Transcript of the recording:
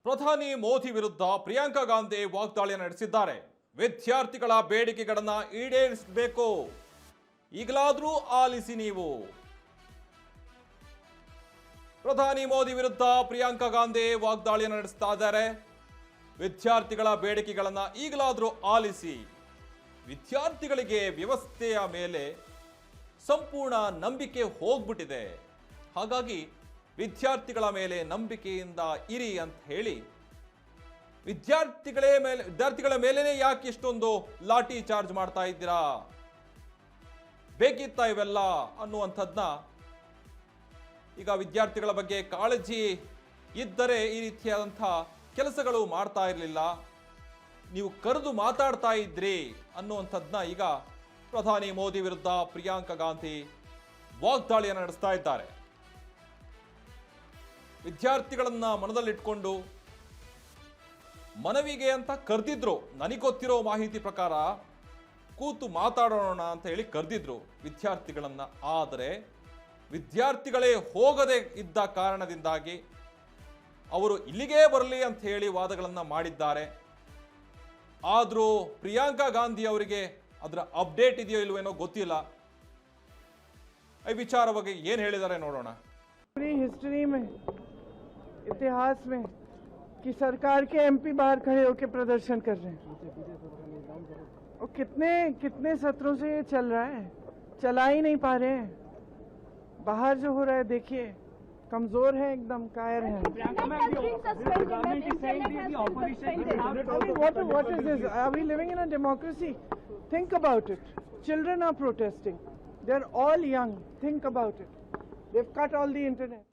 ಪ್ರಧಾನಿ ಮೋದಿ ವಿರುದ್ಧ ಪ್ರಿಯಾಂಕಾ ಗಾಂಧಿ ವಾಗ್ದಾಳಿ ನಡೆಸಿದ್ದಾರೆ. ವಿದ್ಯಾರ್ಥಿಗಳ ಬೇಡಿಕೆಗಳನ್ನು ಈಡೇರಿಸಬೇಕು, ಈಗಲಾದರೂ ಆಲಿಸಿ ನೀವು. ಪ್ರಧಾನಿ ಮೋದಿ ವಿರುದ್ಧ ಪ್ರಿಯಾಂಕಾ ಗಾಂಧಿ ವಾಗ್ದಾಳಿಯನ್ನು ನಡೆಸ್ತಾ ಇದ್ದಾರೆ. ವಿದ್ಯಾರ್ಥಿಗಳ ಬೇಡಿಕೆಗಳನ್ನು ಈಗಲಾದರೂ ಆಲಿಸಿ. ವಿದ್ಯಾರ್ಥಿಗಳಿಗೆ ವ್ಯವಸ್ಥೆಯ ಮೇಲೆ ಸಂಪೂರ್ಣ ನಂಬಿಕೆ ಹೋಗ್ಬಿಟ್ಟಿದೆ. ಹಾಗಾಗಿ ವಿದ್ಯಾರ್ಥಿಗಳ ಮೇಲೆ ನಂಬಿಕೆಯಿಂದ ಇರಿ ಅಂತ ಹೇಳಿ ವಿದ್ಯಾರ್ಥಿಗಳ ಮೇಲೇನೆ ಯಾಕೆ ಇಷ್ಟೊಂದು ಲಾಠಿ ಚಾರ್ಜ್ ಮಾಡ್ತಾ ಇದ್ದೀರಾ, ಬೇಕಿತ್ತ ಇವೆಲ್ಲ ಅನ್ನುವಂಥದ್ದನ್ನ ಈಗ ವಿದ್ಯಾರ್ಥಿಗಳ ಬಗ್ಗೆ ಕಾಳಜಿ ಇದ್ದರೆ ಈ ರೀತಿಯಾದಂಥ ಕೆಲಸಗಳು ಮಾಡ್ತಾ ಇರಲಿಲ್ಲ, ನೀವು ಕರೆದು ಮಾತಾಡ್ತಾ ಇದ್ರಿ ಅನ್ನುವಂಥದ್ದನ್ನ ಈಗ ಪ್ರಧಾನಿ ಮೋದಿ ವಿರುದ್ಧ ಪ್ರಿಯಾಂಕಾ ಗಾಂಧಿ ವಾಗ್ದಾಳಿಯನ್ನು ನಡೆಸ್ತಾ ಇದ್ದಾರೆ. ವಿದ್ಯಾರ್ಥಿಗಳನ್ನ ಮನದಲ್ಲಿಟ್ಕೊಂಡು ಮನವಿಗೆ ಅಂತ ಕರೆದಿದ್ರು. ನನಗೆ ಗೊತ್ತಿರೋ ಮಾಹಿತಿ ಪ್ರಕಾರ ಕೂತು ಮಾತಾಡೋಣ ಅಂತ ಹೇಳಿ ಕರೆದಿದ್ರು ವಿದ್ಯಾರ್ಥಿಗಳನ್ನ. ಆದರೆ ವಿದ್ಯಾರ್ಥಿಗಳೇ ಹೋಗದೆ ಇದ್ದ ಕಾರಣದಿಂದಾಗಿ ಅವರು ಇಲ್ಲಿಗೇ ಬರಲಿ ಅಂತ ಹೇಳಿ ವಾದಗಳನ್ನು ಮಾಡಿದ್ದಾರೆ. ಆದರೂ ಪ್ರಿಯಾಂಕಾ ಗಾಂಧಿ ಅವರಿಗೆ ಅದರ ಅಪ್ಡೇಟ್ ಇದೆಯೋ ಇಲ್ವೇನೋ ಗೊತ್ತಿಲ್ಲ. ಈ ವಿಚಾರವಾಗಿ ಏನು ಹೇಳಿದ್ದಾರೆ ನೋಡೋಣ. हिस्ट्री में, इतिहास में कि सरकार के एमपी बाहर खड़े होकर प्रदर्शन कर रहे हैं, और कितने सत्रों से ये चल रहा है, चला ही नहीं पा रहे हैं. बाहर जो हो रहा है देखिए, कमजोर है, एकदम कायर है. What is this? Are we living in a democracy? Think about it. Children are protesting. They're all young. Think about it. They've cut all the internet.